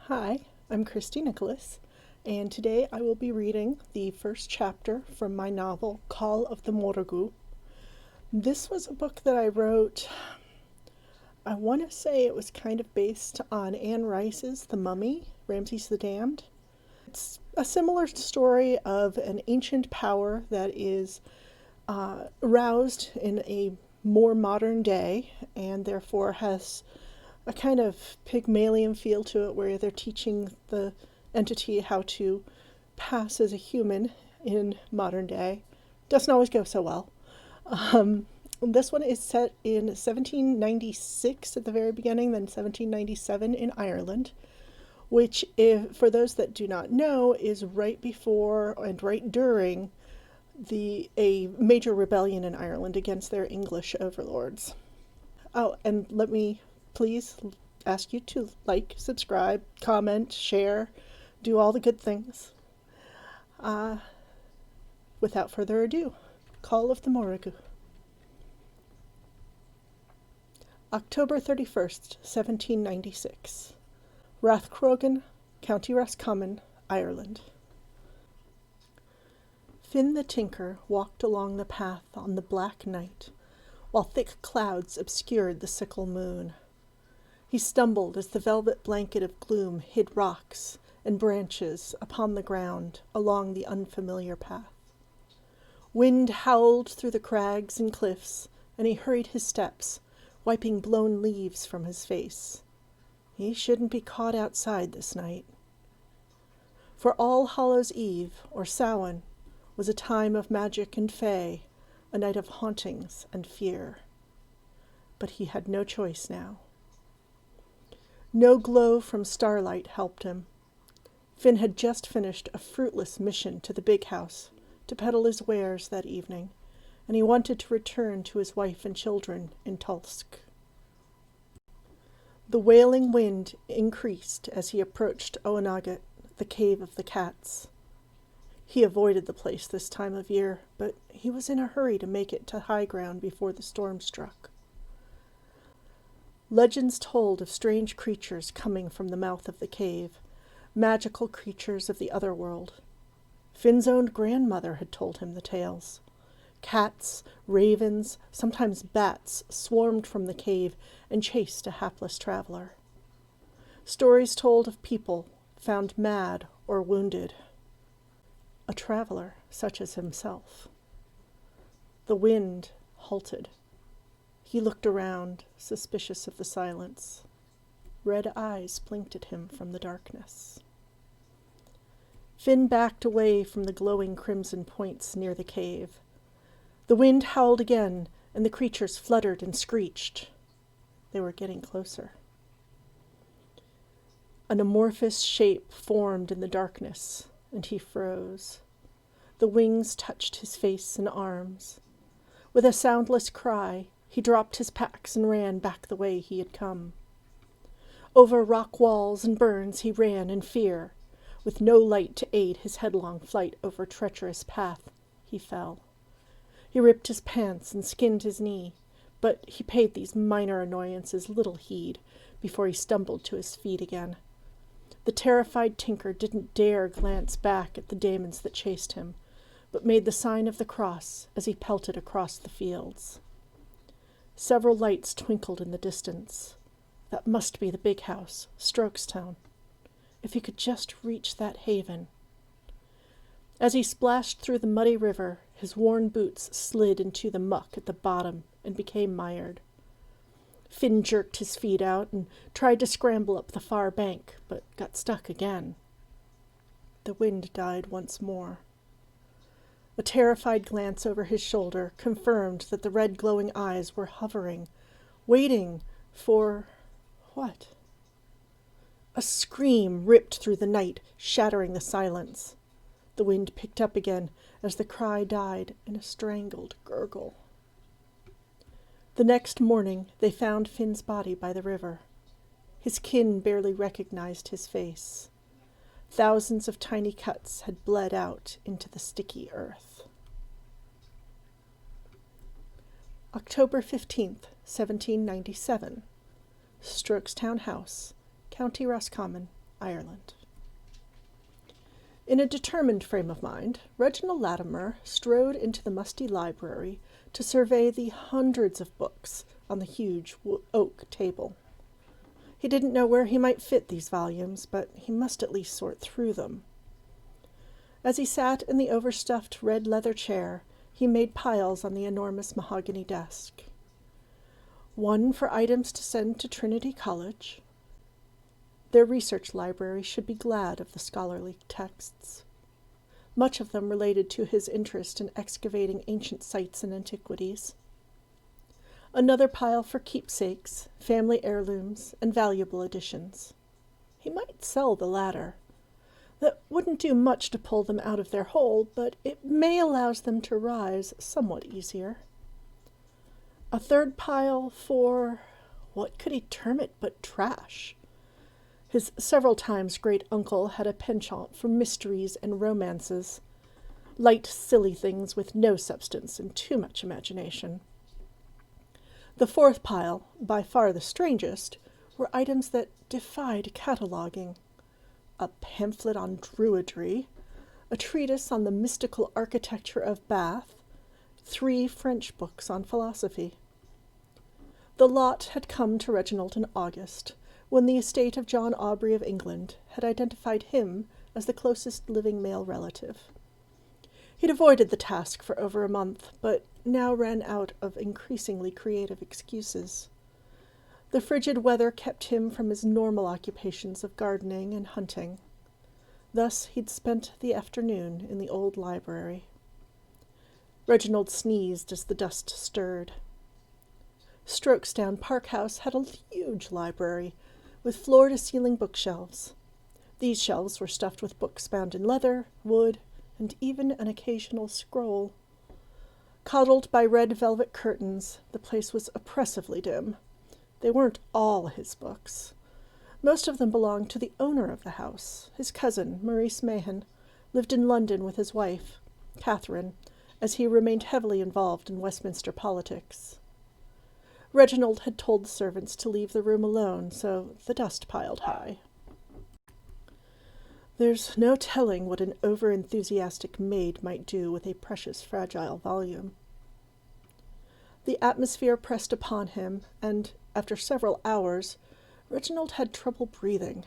Hi, I'm Christy Nicholas, and today I will be reading the first chapter from my novel, Call of the Morrigu. This was a book that I wrote, I want to say it was kind of based on Anne Rice's The Mummy, Ramses the Damned. It's a similar story of an ancient power that is aroused in a more modern day and therefore has a kind of Pygmalion feel to it, where they're teaching the entity how to pass as a human in modern day. Doesn't always go so well. This one is set in 1796 at the very beginning, then 1797 in Ireland, which, for those that do not know, is right before and right during a major rebellion in Ireland against their English overlords. Oh, and let me please ask you to like, subscribe, comment, share, do all the good things. Without further ado, Call of the Morrigu. October 31st, 1796. Rathcrogan, County Roscommon, Ireland. Finn the Tinker walked along the path on the black night, while thick clouds obscured the sickle moon. He stumbled as the velvet blanket of gloom hid rocks and branches upon the ground along the unfamiliar path. Wind howled through the crags and cliffs, and he hurried his steps, wiping blown leaves from his face. He shouldn't be caught outside this night. For All Hallows' Eve, or Samhain, was a time of magic and fey, a night of hauntings and fear. But he had no choice now. No glow from starlight helped him. Finn had just finished a fruitless mission to the big house to peddle his wares that evening, and he wanted to return to his wife and children in Tulsk. The wailing wind increased as he approached Oanagat, the cave of the cats. He avoided the place this time of year, but he was in a hurry to make it to high ground before the storm struck. Legends told of strange creatures coming from the mouth of the cave, magical creatures of the other world. Finn's own grandmother had told him the tales. Cats, ravens, sometimes bats swarmed from the cave and chased a hapless traveler. Stories told of people found mad or wounded. A traveler such as himself. The wind halted. He looked around, suspicious of the silence. Red eyes blinked at him from the darkness. Finn backed away from the glowing crimson points near the cave. The wind howled again, and the creatures fluttered and screeched. They were getting closer. An amorphous shape formed in the darkness, and he froze. The wings touched his face and arms. With a soundless cry, he dropped his packs and ran back the way he had come. Over rock walls and burns he ran in fear. With no light to aid his headlong flight over treacherous path, he fell. He ripped his pants and skinned his knee, but he paid these minor annoyances little heed before he stumbled to his feet again. The terrified tinker didn't dare glance back at the daemons that chased him, but made the sign of the cross as he pelted across the fields. Several lights twinkled in the distance. That must be the big house, Strokestown. If he could just reach that haven. As he splashed through the muddy river, his worn boots slid into the muck at the bottom and became mired. Finn jerked his feet out and tried to scramble up the far bank, but got stuck again. The wind died once more. A terrified glance over his shoulder confirmed that the red glowing eyes were hovering, waiting for what? A scream ripped through the night, shattering the silence. The wind picked up again as the cry died in a strangled gurgle. The next morning they found Finn's body by the river. His kin barely recognized his face. Thousands of tiny cuts had bled out into the sticky earth. October 15th, 1797. Strokestown House, County Roscommon, Ireland. In a determined frame of mind, Reginald Latimer strode into the musty library to survey the hundreds of books on the huge oak table. He didn't know where he might fit these volumes, but he must at least sort through them. As he sat in the overstuffed red leather chair, he made piles on the enormous mahogany desk. One for items to send to Trinity College. Their research library should be glad of the scholarly texts. Much of them related to his interest in excavating ancient sites and antiquities. Another pile for keepsakes, family heirlooms, and valuable additions. He might sell the latter. That wouldn't do much to pull them out of their hole, but it may allow them to rise somewhat easier. A third pile for, what could he term it but trash? His several times great uncle had a penchant for mysteries and romances, light, silly things with no substance and too much imagination. The fourth pile, by far the strangest, were items that defied cataloguing. A pamphlet on Druidry, a treatise on the mystical architecture of Bath, 3 French books on philosophy. The lot had come to Reginald in August, when the estate of John Aubrey of England had identified him as the closest living male relative. He'd avoided the task for over a month, but now ran out of increasingly creative excuses. The frigid weather kept him from his normal occupations of gardening and hunting. Thus he'd spent the afternoon in the old library. Reginald sneezed as the dust stirred. Strokestown Park House had a huge library, with floor-to-ceiling bookshelves. These shelves were stuffed with books bound in leather, wood, and even an occasional scroll. Coddled by red velvet curtains, the place was oppressively dim. They weren't all his books. Most of them belonged to the owner of the house. His cousin, Maurice Mahan, lived in London with his wife, Catherine, as he remained heavily involved in Westminster politics. Reginald had told the servants to leave the room alone, so the dust piled high. There's no telling what an over-enthusiastic maid might do with a precious, fragile volume. The atmosphere pressed upon him, and, after several hours, Reginald had trouble breathing.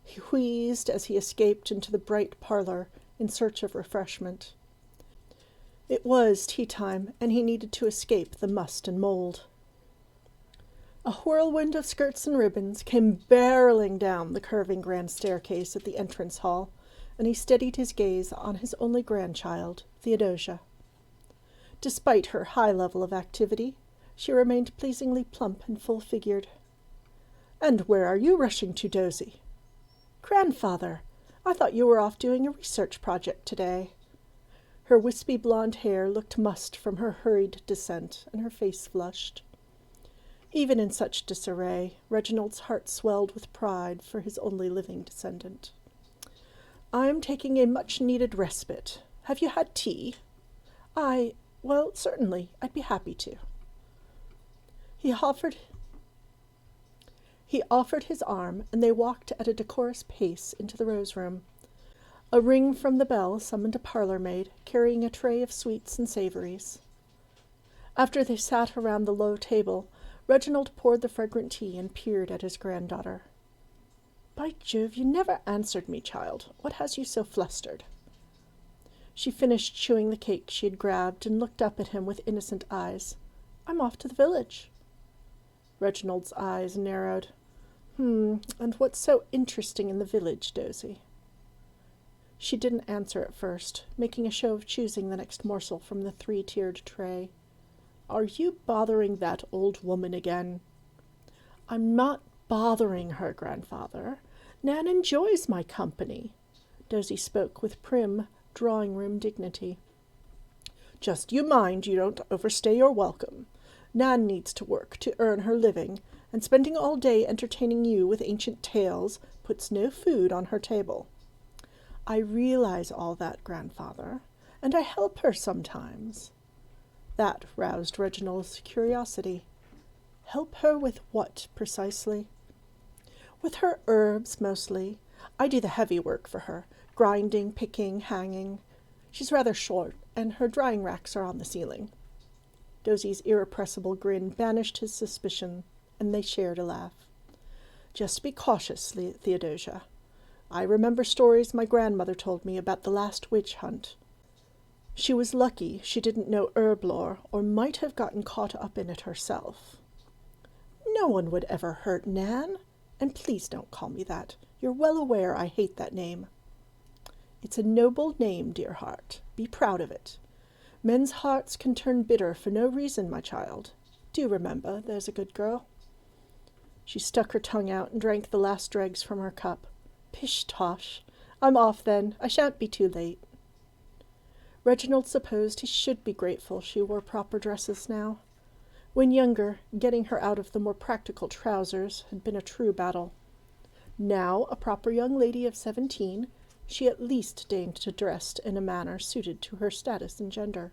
He wheezed as he escaped into the bright parlor in search of refreshment. It was tea-time, and he needed to escape the must and mold. A whirlwind of skirts and ribbons came barreling down the curving grand staircase at the entrance hall, and he steadied his gaze on his only grandchild, Theodosia. Despite her high level of activity, she remained pleasingly plump and full-figured. "And where are you rushing to, Dosie?" "Grandfather, I thought you were off doing a research project today." Her wispy blonde hair looked mussed from her hurried descent, and her face flushed. Even in such disarray, Reginald's heart swelled with pride for his only living descendant. "I'm taking a much-needed respite. Have you had tea?" Well, certainly. I'd be happy to." He offered his arm, and they walked at a decorous pace into the rose-room. A ring from the bell summoned a parlour-maid, carrying a tray of sweets and savouries. After they sat around the low table, Reginald poured the fragrant tea and peered at his granddaughter. "By Jove, you never answered me, child. What has you so flustered?" She finished chewing the cake she had grabbed and looked up at him with innocent eyes. "I'm off to the village." Reginald's eyes narrowed. And what's so interesting in the village, Dosie?" She didn't answer at first, making a show of choosing the next morsel from the 3-tiered tray. "Are you bothering that old woman again?" "I'm not bothering her, grandfather. Nan enjoys my company." Dosie spoke with prim, drawing-room dignity. "Just you mind you don't overstay your welcome. Nan needs to work to earn her living, and spending all day entertaining you with ancient tales puts no food on her table." "I realize all that, grandfather, and I help her sometimes." That roused Reginald's curiosity. "Help her with what, precisely?" "With her herbs, mostly. I do the heavy work for her, grinding, picking, hanging. She's rather short, and her drying racks are on the ceiling. Dosie's irrepressible grin banished his suspicion, and they shared a laugh. Just be cautious, Theodosia. I remember stories my grandmother told me about the last witch hunt. She was lucky she didn't know herb lore, or might have gotten caught up in it herself. No one would ever hurt Nan, and please don't call me that. You're well aware I hate that name. It's a noble name, dear heart. Be proud of it. Men's hearts can turn bitter for no reason, my child. Do remember, there's a good girl. She stuck her tongue out and drank the last dregs from her cup. Pish-tosh. I'm off then. I shan't be too late. Reginald supposed he should be grateful she wore proper dresses now. When younger, getting her out of the more practical trousers had been a true battle. Now, a proper young lady of 17, she at least deigned to dress in a manner suited to her status and gender.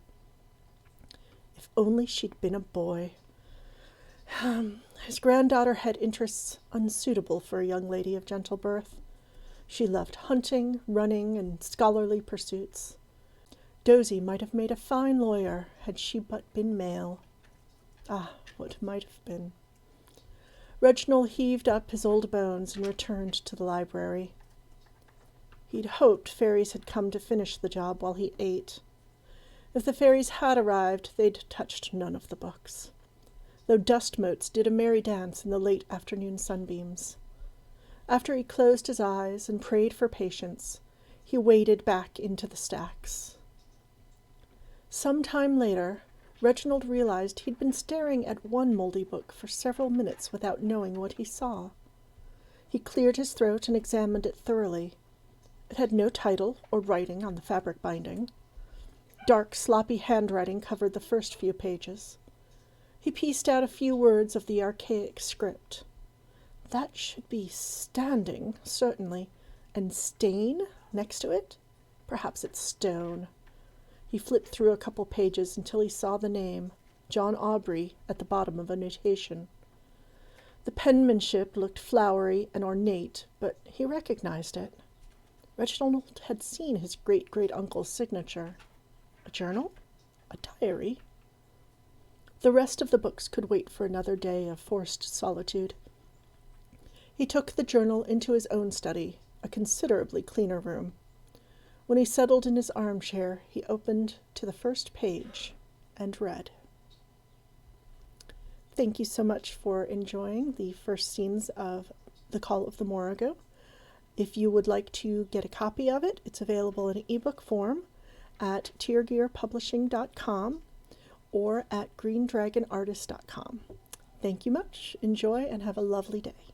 If only she'd been a boy. His granddaughter had interests unsuitable for a young lady of gentle birth. She loved hunting, running, and scholarly pursuits. Dosie might have made a fine lawyer had she but been male. Ah, what might have been. Reginald heaved up his old bones and returned to the library. He'd hoped fairies had come to finish the job while he ate. If the fairies had arrived, they'd touched none of the books, though dust motes did a merry dance in the late afternoon sunbeams. After he closed his eyes and prayed for patience, he waded back into the stacks. Some time later, Reginald realized he'd been staring at one moldy book for several minutes without knowing what he saw. He cleared his throat and examined it thoroughly. It had no title or writing on the fabric binding. Dark, sloppy handwriting covered the first few pages. He pieced out a few words of the archaic script. That should be standing, certainly, and stain next to it? Perhaps it's stone. He flipped through a couple pages until he saw the name, John Aubrey, at the bottom of a notation. The penmanship looked flowery and ornate, but he recognized it. Reginald had seen his great-great-uncle's signature. A journal? A diary? The rest of the books could wait for another day of forced solitude. He took the journal into his own study, a considerably cleaner room. When he settled in his armchair, he opened to the first page and read. Thank you so much for enjoying the first scenes of The Call of the Morrigu. If you would like to get a copy of it, it's available in ebook form at teargearpublishing.com or at greendragonartist.com. Thank you much. Enjoy and have a lovely day.